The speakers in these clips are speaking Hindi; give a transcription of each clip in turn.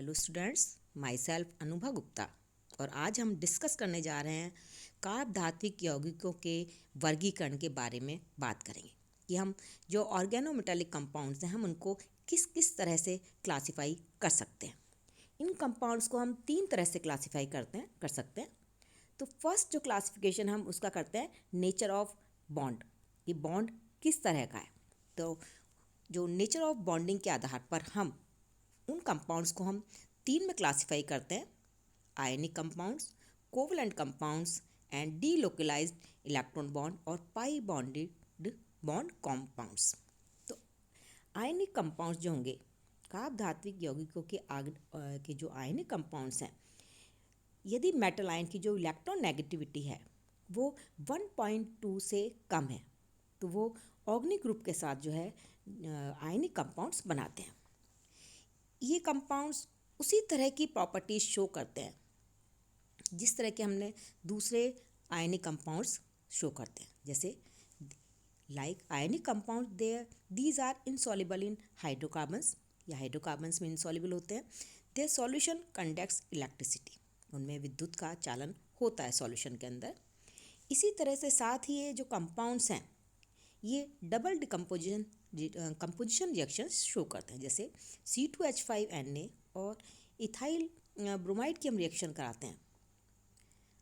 Hello students, my self Anubha Gupta और आज हम डिस्कस करने जा रहे हैं कार्ब धात्विक यौगिकों के वर्गीकरण के बारे में बात करेंगे कि हम जो ऑर्गेनोमेटालिक कंपाउंड्स हैं हम उनको किस किस तरह से क्लासिफाई कर सकते हैं। इन कंपाउंड्स को हम 3 तरह से क्लासिफाई कर सकते हैं। तो फर्स्ट जो क्लासिफिकेशन हम उसका करते हैं नेचर ऑफ बॉन्ड, ये बॉन्ड किस तरह का है। तो जो नेचर ऑफ बॉन्डिंग के आधार पर हम उन कंपाउंड्स को हम 3 में क्लासिफाई करते हैं: ionic compounds, covalent compounds and delocalised electron bond और पाई बॉन्डेड बॉन्ड कंपाउंड्स। तो आयनिक कंपाउंड्स जो होंगे, कार्ब धात्विक यौगिकों के जो आयनिक कंपाउंड्स हैं, यदि मेटल आयन की जो इलेक्ट्रॉन नेगेटिविटी है वो 1.2 से कम है तो वो ऑर्गेनिक ग्रुप के साथ जो है आयनिक कंपाउंड्स बनाते हैं। ये कंपाउंड्स उसी तरह की प्रॉपर्टीज शो करते हैं जिस तरह के हमने दूसरे आयनिक कंपाउंड्स शो करते हैं। जैसे like ionic compound these are insoluble in hydrocarbons, या हाइड्रोकार्बन्स में इनसॉल्युबल होते हैं। देयर सॉल्यूशन कंडक्ट्स इलेक्ट्रिसिटी, उनमें विद्युत का चालन होता है सॉल्यूशन के अंदर। इसी तरह से साथ ही ये जो कंपाउंड्स हैं ये डबल कंपोजिशन रिएक्शंस शो करते हैं। जैसे C2H5Na और इथाइल ब्रोमाइड की हम रिएक्शन कराते हैं।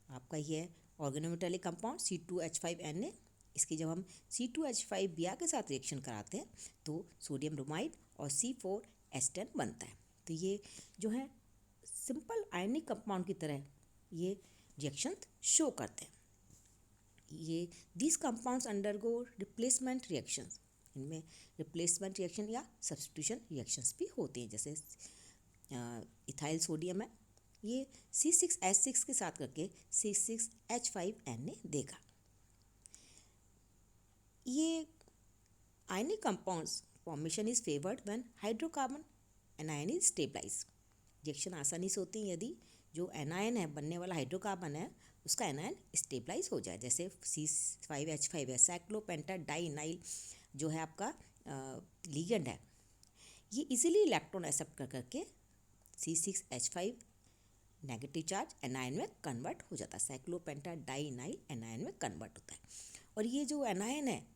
आपका ये ऑर्गेनोमेटालिक कंपाउंड C2H5Na, इसकी जब हम C2H5Br के साथ रिएक्शन कराते हैं तो सोडियम ब्रोमाइड और C4H10 बनता है। तो ये जो है सिंपल आयनिक कंपाउंड की तरह ये रिएक्शन शो करते हैं। ये this compounds undergo replacement reactions, इनमें रिप्लेसमेंट रिएक्शन या सब्स्टिट्यूशन रिएक्शंस भी होती हैं। जैसे इथाइल सोडियम है, ये C6H6 के साथ करके C6H5Na देगा। ये ionic compounds formation is favoured when hydrocarbon anion is stabilise. Reaction आसानी से होती है यदि जो एनायन है, बनने वाला हाइड्रोकार्बन है, उसका एनायन स्टेबलाइज हो जाए। जैसे C5H5 है, साइक्लोपेंटाडाइनाइल जो है आपका लिगेंड है, ये इजीली इलेक्ट्रॉन एक्सेप्ट कर करके C6H5 नेगेटिव चार्ज एनायन में कन्वर्ट हो जाता है, साइक्लोपेंटाडाइनाइल एनायन में कन्वर्ट होता है। और ये जो एनायन है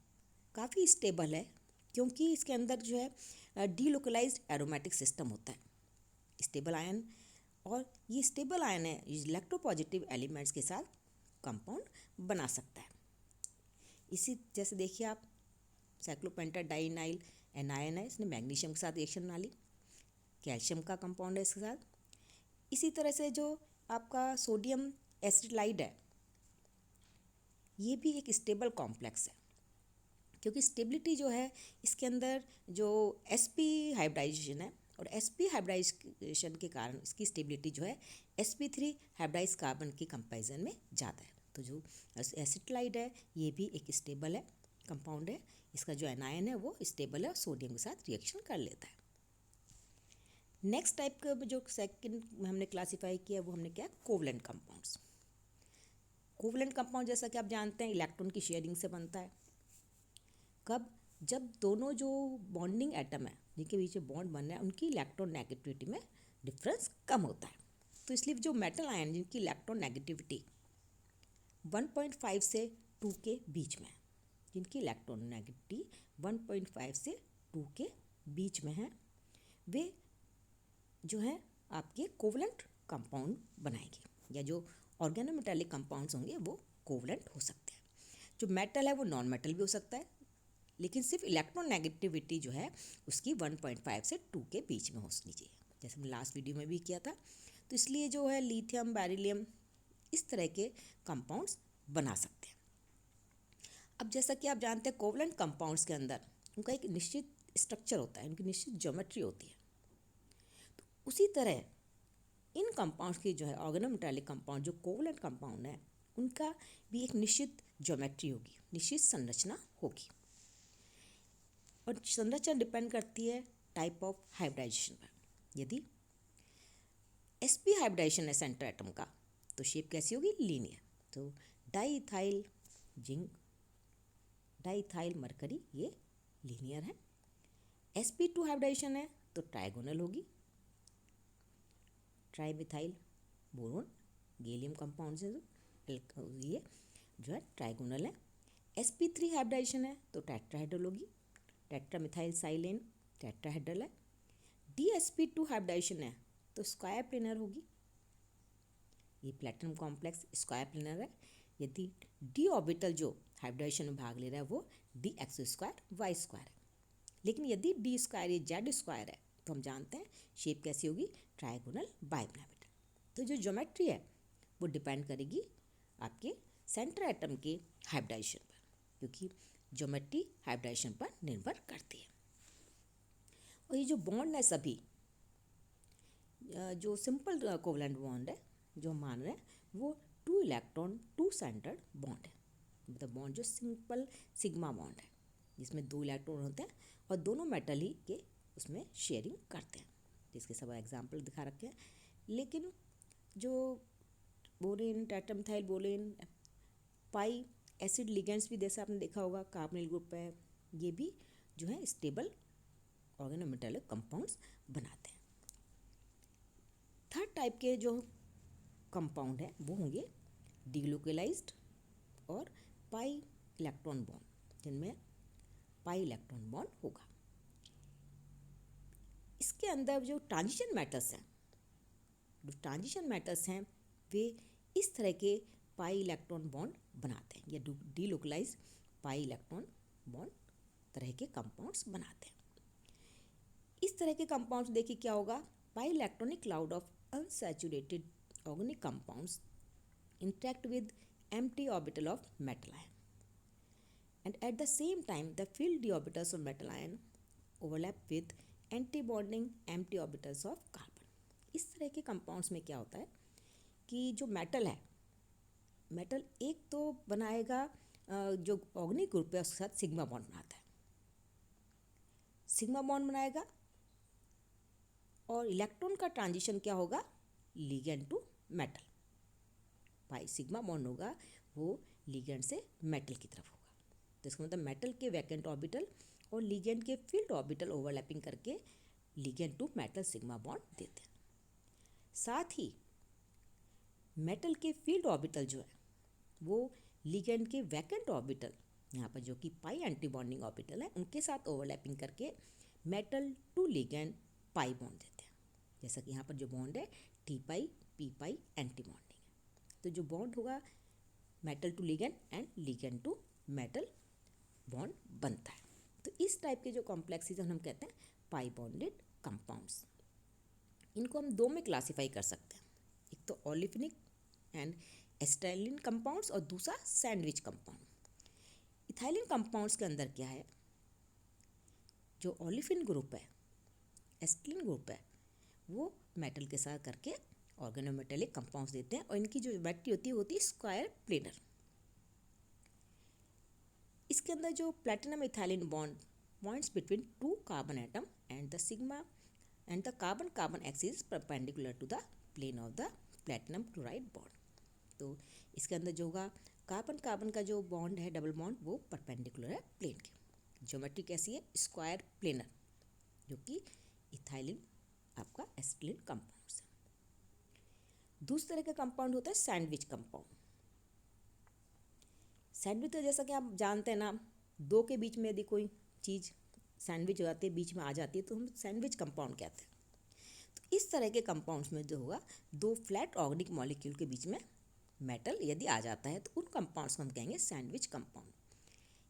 काफ़ी स्टेबल है क्योंकि इसके अंदर जो है डीलोकलाइज्ड एरोमेटिक सिस्टम होता है। स्टेबल आयन, और ये स्टेबल आयन है इलेक्ट्रोपॉजिटिव एलिमेंट्स के साथ कंपाउंड बना सकता है। इसी जैसे देखिए आप, साइक्लोपेंटाडाइनाइल एनायन है, इसने मैग्नीशियम के साथ रिएक्शन बना ली, कैल्शियम का कंपाउंड है इसके साथ। इसी तरह से जो आपका सोडियम एसिटाइड है, ये भी एक स्टेबल कॉम्प्लेक्स है क्योंकि स्टेबिलिटी जो है इसके अंदर जो sp हाइब्रिडाइजेशन है, और sp हाइब्रिडाइजेशन के कारण इसकी स्टेबिलिटी जो है sp3 हाइब्रिडाइज कार्बन के कंपैरिजन में ज़्यादा है। तो जो एसिटाइड है ये भी एक स्टेबल है कंपाउंड है, इसका जो एनायन है वो स्टेबल है और सोडियम के साथ रिएक्शन कर लेता है। नेक्स्ट टाइप का जो सेकंड हमने क्लासीफाई किया वो हमने क्या, कोवलेंट कंपाउंड्स। कोवलेंट कंपाउंड जैसा कि आप जानते हैं इलेक्ट्रॉन की शेयरिंग से बनता है। कब, जब दोनों जो बॉन्डिंग एटम है जिनके बीच में बॉन्ड बन रहा है उनकी इलेक्ट्रॉन नेगेटिविटी में डिफरेंस कम होता है। तो इसलिए जो मेटल आयन जिनकी इलेक्ट्रॉन नेगेटिविटी 1.5 से 2 के बीच में है, जिनकी इलेक्ट्रॉन नेगेटिविटी 1.5 से 2 के बीच में है, वे जो है आपके कोवलेंट कंपाउंड बनाएंगे, या जो ऑर्गेनोमेटालिक कंपाउंड्स होंगे वो कोवलेंट हो सकते हैं। जो मेटल है वो नॉन मेटल भी हो सकता है, लेकिन सिर्फ इलेक्ट्रॉन नेगेटिविटी जो है उसकी 1.5 से 2 के बीच में होनी चाहिए, जैसे हमने लास्ट वीडियो में भी किया था। तो इसलिए जो है लिथियम, बेरिलियम, इस तरह के कंपाउंड्स बना सकते हैं। अब जैसा कि आप जानते हैं कोवलेंट कंपाउंड्स के अंदर उनका एक निश्चित स्ट्रक्चर होता है, उनकी निश्चित ज्योमेट्री होती है। तो उसी तरह इन कंपाउंड्स की जो है ऑर्गेनोमेटालिक कंपाउंड जो कोवलेंट कंपाउंड है उनका भी एक निश्चित ज्योमेट्री होगी, निश्चित संरचना होगी, और संरचना डिपेंड करती है टाइप ऑफ हाइब्रिडाइजेशन पर। यदि sp हाइब्रिडाइजेशन है सेंटर एटम का तो शेप कैसी होगी, लीनियर। तो डाईइथाइल जिंक, डाईइथाइल मरकरी, ये लीनियर है। sp2 हाइब्रिडाइजेशन है तो ट्रायगोनल होगी। Tri methyl boron gallium compound से ये जो है ट्राइगोनल है। sp3 हाइब्रिडाइजेशन है तो टेट्राहेड्रल होगी, टेट्रामिथाइल साइलेन टेट्राहेड्रल है। dsp2 हाइब्रिडाइजेशन है तो स्क्वायर प्लेनर होगी, ये प्लेटिनम कॉम्प्लेक्स स्क्वायर प्लेनर है। यदि डी ऑर्बिटल जो हाइब्रिडाइजेशन में भाग ले रहा है वो D X square Y square है, लेकिन यदि डी स्क्वायर या जेड स्क्वायर है तो हम जानते हैं शेप कैसी होगी, ट्राइगोनल बाइपिरामिड। तो जो ज्योमेट्री है वो डिपेंड करेगी आपके सेंटर एटम के हाइब्रिडाइजेशन पर, क्योंकि ज्योमेट्री हाइब्रिडाइजेशन पर निर्भर करती है। और ये जो बॉन्ड है सभी जो सिंपल कोवलेंट बॉन्ड है जो हम मान रहे हैं वो 2 इलेक्ट्रॉन 2 सेंटर्ड बॉन्ड है, मतलब बॉन्ड जो सिंपल सिग्मा बॉन्ड है जिसमें 2 इलेक्ट्रॉन होते हैं और दोनों मेटल ही के उसमें शेयरिंग करते हैं, जिसके सब एग्जाम्पल दिखा रखे हैं। लेकिन जो बोरेन टेट्रामिथाइल बोरेन पाई एसिड लिगेंड्स भी जैसे आपने देखा होगा कार्बोनिल ग्रुप है, ये भी जो है स्टेबल ऑर्गेनोमेटेलिक कंपाउंड्स बनाते हैं। थर्ड टाइप के जो कंपाउंड है वो होंगे डीलोकलाइज्ड और पाई इलेक्ट्रॉन बॉन्ड, जिनमें पाई इलेक्ट्रॉन बॉन्ड होगा। इसके अंदर जो ट्रांजिशन मेटल्स हैं वे इस तरह के पाई इलेक्ट्रॉन बॉन्ड बनाते हैं, या डीलोकलाइज्ड पाई इलेक्ट्रॉन बॉन्ड तरह के कंपाउंड्स बनाते हैं। इस तरह के पाई देखिए क्या होगा, pi electronic cloud of unsaturated organic compounds interact with empty orbital of metal ion, and at the same time the filled d orbitals of metal ion overlap with anti-bonding empty orbitals of carbon। इस तरह के कंपाउंड्स में क्या होता है कि जो मेटल एक तो बनाएगा जो ऑर्गेनिक ग्रुप है उसके साथ सिग्मा बॉन्ड बनाता है, सिग्मा बॉन्ड बनाएगा और इलेक्ट्रॉन का ट्रांजिशन क्या होगा, ligand to metal. Pi sigma bond होगा वो लिगेंड से मेटल की तरफ होगा, तो इसका मतलब मेटल के वैकेंट ऑर्बिटल और लिगेंड के फील्ड ऑर्बिटल ओवरलैपिंग करके ligand to metal sigma bond देते हैं। साथ ही मेटल के फील्ड ऑर्बिटल जो है वो लिगेंड के वैकेंट ऑर्बिटल यहाँ पर जो कि पाई एंटी बॉन्डिंग ऑर्बिटल है उनके साथ ओवरलैपिंग करके metal to ligand pi bond देते हैं। जैसा कि यहाँ पर जो बॉन्ड है T pi P pi anti bonding, तो जो बॉन्ड होगा metal to ligand and ligand to metal bond बनता है। तो इस टाइप के जो कॉम्प्लेक्सेस हम कहते हैं पाई बॉन्डेड कंपाउंड्स। इनको हम दो में क्लासीफाई कर सकते हैं, एक तो ओलिफिनिक एंड एस्टाइलिन कंपाउंड्स और दूसरा सैंडविच कंपाउंड। इथाइलिन कंपाउंड्स के अंदर क्या है, जो ओलिफिन ग्रुप है एस्टाइलिन ग्रुप है वो मेटल के साथ करके ऑर्गेनोमेटेलिक कंपाउंड्स देते हैं और इनकी जो ज्योमेट्री होती है स्क्वायर प्लेनर। इसके अंदर जो platinum ethylene bond points between 2 carbon atom and the sigma and the carbon carbon axis perpendicular to the plane of the platinum chloride bond. तो इसके अंदर जो होगा कार्बन कार्बन का जो बॉन्ड है डबल बॉन्ड वो परपेंडिकुलर है प्लेन के। ज्योमेट्री कैसी है, स्क्वायर प्लेनर, जो कि इथाइलिन आपका एस्टिलिन कंपाउंड्स है। दूसरे तरह का कंपाउंड होता है सैंडविच कंपाउंड। सैंडविच तो जैसा कि आप जानते हैं ना, दो के बीच में यदि कोई चीज़ सैंडविच हो जाती है, बीच में आ जाती है, तो हम सैंडविच कंपाउंड कहते हैं। तो इस तरह के कंपाउंड्स में जो होगा दो फ्लैट ऑर्गेनिक मॉलिक्यूल के बीच में मेटल यदि आ जाता है तो उन कंपाउंड्स को हम कहेंगे सैंडविच कंपाउंड।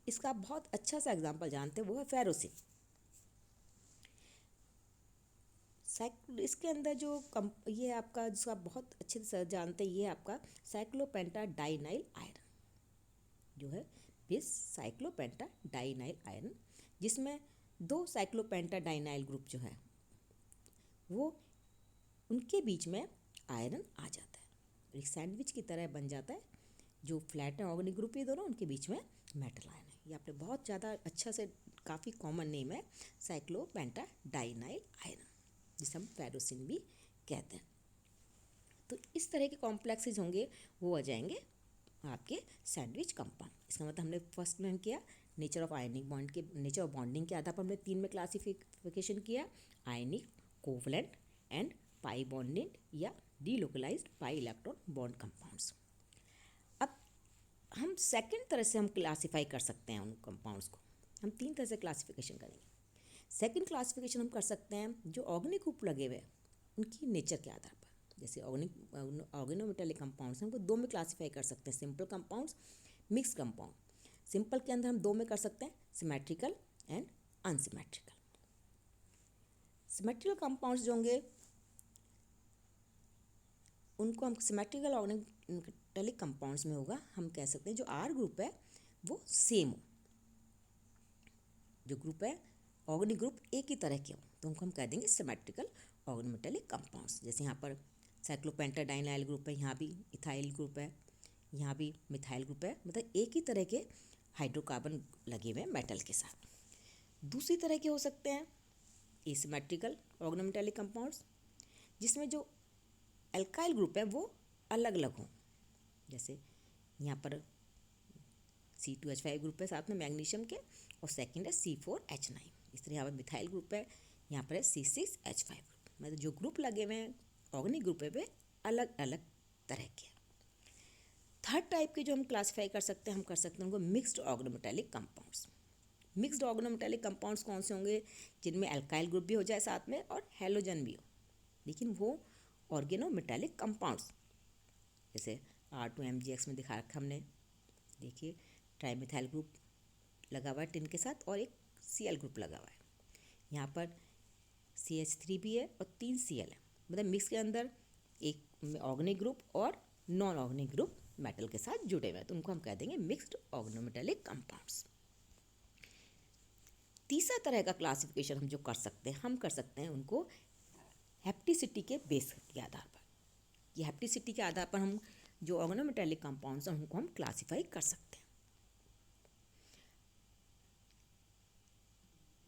इसका बहुत अच्छा सा एग्जाम्पल जानते हैं वो है फेरोसिन। इसके अंदर जो ये आपका जिसका बहुत अच्छे से जानते हैं, ये आपका साइक्लोपेंटा डाइनाइल आयरन जो है बिस साइक्लोपेंटा डाइनाइल आयरन, जिसमें दो साइक्लोपेंटा डाइनाइल ग्रुप जो है वो उनके बीच में आयरन आ जाता है, एक सैंडविच की तरह बन जाता है। जो फ्लैट ऑर्गेनिक ग्रुप ये दोनों उनके बीच में मेटल आयन है। ये आपने बहुत ज़्यादा अच्छा से काफ़ी कॉमन नेम है साइक्लोपेंटा डाइनाइल आयरन, जिसे हम फेरोसिन भी कहते हैं। तो इस तरह के कॉम्प्लेक्सेस होंगे वो आ जाएंगे आपके सैंडविच कंपाउंड। इसका मतलब हमने फर्स्ट लर्न किया नेचर ऑफ आयनिक बॉन्ड के, नेचर ऑफ बॉन्डिंग के आधार पर हमने 3 में क्लासिफिकेशन किया, आयनिक, कोवलेंट एंड पाई बॉन्डेड या delocalised pi electron bond compounds. अब हम सेकंड तरह से हम क्लासीफाई कर सकते हैं उन कंपाउंड्स को। हम 3 तरह से क्लासिफिकेशन करेंगे। सेकंड क्लासिफिकेशन हम कर सकते हैं जो ऑर्गेनिक ग्रुप लगे हुए उनकी नेचर के आधार पर। जैसे ऑर्गेनोमेटेलिक कंपाउंड्स हमको 2 में क्लासीफाई कर सकते हैं, simple compounds, mix compound. Simple के अंदर हम 2 में कर सकते हैं, symmetrical and unsymmetrical. Symmetrical compounds जो होंगे उनको हम सिमेट्रिकल ऑर्गेनोमेटेलिक कंपाउंड्स में होगा, हम कह सकते हैं जो आर ग्रुप है वो सेम हो, जो ग्रुप है ऑर्गेनिक ग्रुप एक ही तरह के हो, तो उनको हम कह देंगे सिमेट्रिकल ऑर्गेनोमेटेलिक कंपाउंड्स। जैसे यहाँ पर साइक्लोपेंटाडाइनाइल ग्रुप है, यहाँ भी इथाइल ग्रुप है, यहाँ भी मिथाइल ग्रुप है, मतलब एक ही तरह के हाइड्रोकार्बन लगे हुए हैं मेटल के साथ। दूसरी तरह के हो सकते हैं एसिमेट्रिकल ऑर्गेनोमेटेलिक कंपाउंड्स, जिसमें जो एल्काइल ग्रुप है वो अलग अलग हों। जैसे यहाँ पर C2H5 ग्रुप है साथ में मैग्नीशियम के, और सेकंड है C4H9। इस तरह यहाँ पर मिथाइल ग्रुप है, यहाँ पर है C6H5 ग्रुप। मतलब जो ग्रुप लगे हुए हैं ऑर्गेनिक ग्रुप है वे अलग अलग तरह के। थर्ड टाइप के जो हम क्लासीफाई कर सकते हैं, हम कर सकते हैं उनको mixed organometallic compounds. Mixed organometallic compounds कौन से होंगे? जिनमें अल्काइल ग्रुप भी हो जाए साथ में और हैलोजन भी हो, लेकिन वो ऑर्गेनोमेटेलिक कंपाउंड्स। जैसे R2MgX में दिखा रखा हमने, देखिए ट्राईमिथाइल ग्रुप लगा हुआ है टिन के साथ और एक Cl ग्रुप लगा हुआ है। यहाँ पर CH3 भी है और 3 Cl है, मतलब मिक्स के अंदर एक ऑर्गेनिक ग्रुप और नॉन ऑर्गेनिक ग्रुप मेटल के साथ जुड़े हुए हैं, तो उनको हम कह देंगे मिक्स्ड ऑर्गेनोमेटेलिक कंपाउंड्स। तीसरा तरह का क्लासिफिकेशन हम जो कर सकते हैं, हम कर सकते हैं उनको हैप्टिसिटी के बेस के आधार पर। ये हैप्टिसिटी के आधार पर हम जो ऑर्गेनोमेटेलिक कंपाउंड्स हैं उनको हम क्लासीफाई कर सकते हैं।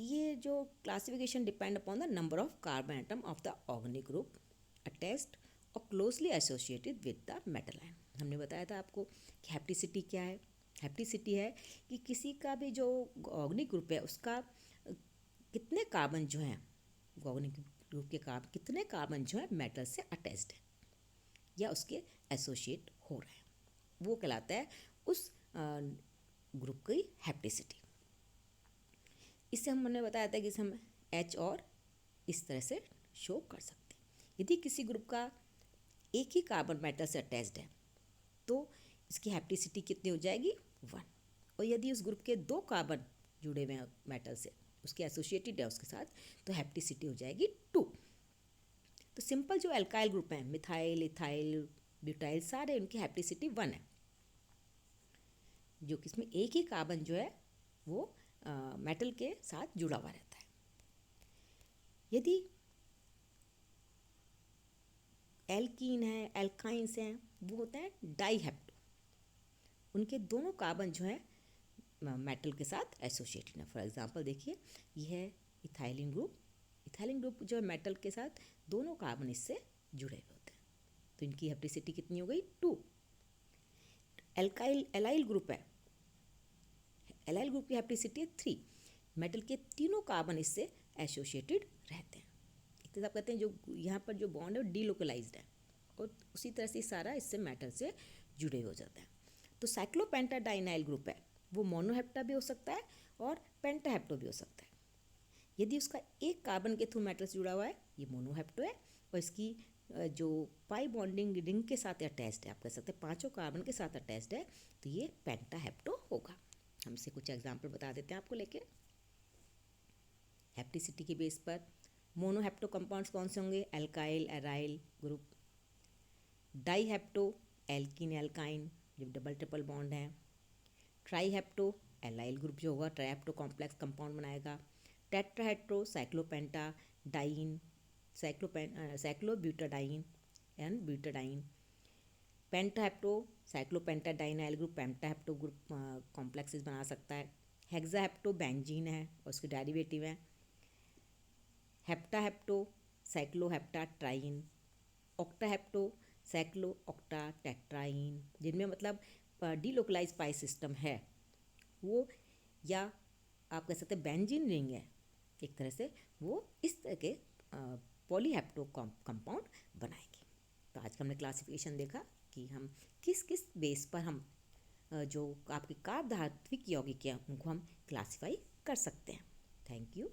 ये जो classification depend upon the number of carbon atom of the organic group attached और closely associated with the metal ion. हमने बताया था आपको कि हैप्टिसिटी क्या है। हैप्टिसिटी है कि किसी का भी जो ऑर्गेनिक ग्रुप है उसका कितने कार्बन जो हैं, ऑर्गेनिक ग्रुप के कार्बन कितने कार्बन जो है मेटल से अटैच्ड है या उसके एसोसिएट हो रहे हैं, वो कहलाता है उस ग्रुप की हैप्टिसिटी। इससे हमने बताया था कि इसे हम H और इस तरह से शो कर सकते हैं। यदि किसी ग्रुप का एक ही कार्बन मेटल से अटैच्ड है तो इसकी हैप्टिसिटी कितनी हो जाएगी? 1। और यदि उस ग्रुप के 2 कार्बन जुड़े हुए हैं मेटल से, उसके एसोसिएटेड है उसके साथ, तो हैप्टिसिटी हो जाएगी 2। तो सिंपल जो एल्काइल ग्रुप हैं, मिथाइल, इथाइल, ब्यूटाइल, सारे उनकी हैप्टिसिटी 1 है, जो कि इसमें एक ही कार्बन जो है वो मेटल के साथ जुड़ा हुआ रहता है। यदि एल्कीन है, एल्काइंस हैं, वो होते हैं डाईहेप्टो, उनके दोनों कार्बन जो हैं मेटल के साथ एसोसिएटेड है। फॉर एग्जांपल देखिए, ये है इथाइलिन ग्रुप। इथाइलिन ग्रुप जो है मेटल के साथ दोनों कार्बन इससे जुड़े हुए होते हैं, तो इनकी हैप्टिसिटी कितनी हो गई? 2। एलाइल ग्रुप है, एलाइल ग्रुप की हैप्टिसिटी है 3। मेटल के तीनों कार्बन इससे एसोसिएटेड रहते हैं। एक तरह आप कहते हैं जो यहाँ पर जो बॉन्ड है वो डीलोकलाइज्ड है, और उसी तरह से सारा इससे मेटल से जुड़े हो जाता है। तो साइक्लोपेंटाडाइनाइल ग्रुप है, वो मोनोहेप्टा भी हो सकता है और पेंटाहेप्टो भी हो सकता है। यदि उसका एक कार्बन के थ्रू मेटल से जुड़ा हुआ है, ये मोनोहेप्टो है, और इसकी जो पाई बॉन्डिंग रिंग के साथ अटैच्ड है, आप कह सकते हैं 5 कार्बन के साथ अटैच्ड है, तो ये पेंटाहेप्टो होगा। हमसे कुछ एग्जाम्पल बता देते हैं आपको लेके। हैप्टिसिटी के बेस पर मोनोहेप्टो कंपाउंड्स कौन से होंगे? Alkyl, aryl group. Dihapto, alkene, alkyne, जब डबल ट्रिपल बॉन्ड है। ट्राईहेप्टो, एलाइल ग्रुप जो होगा ट्राईहेप्टो कॉम्प्लेक्स कंपाउंड बनाएगा। Tetrahapto, cyclopentadiene, cyclobutadiene and butadiene. Pentahapto, cyclopentadienyl group pentahapto group complexes बना सकता है। हेक्साहेप्टो बेंजीन है और उसके डेरिवेटिव है। हेप्टाहेप्टो, साइक्लोहेप्टाट्राइन। ऑक्टाहेप्टो, साइक्लो ऑक्टा टेट्राइन, जिनमें मतलब डीलोकलाइज पाई सिस्टम है वो, या आप कह सकते हैं बेंजीन रिंग है एक तरह से, वो इस तरह के पॉलीहेप्टो कंपाउंड बनाएंगे। तो आज का हमने क्लासिफिकेशन देखा कि हम किस किस बेस पर हम जो आपके कार्ब धात्विक यौगिक हैं उनको हम क्लासीफाई कर सकते हैं। Thank you.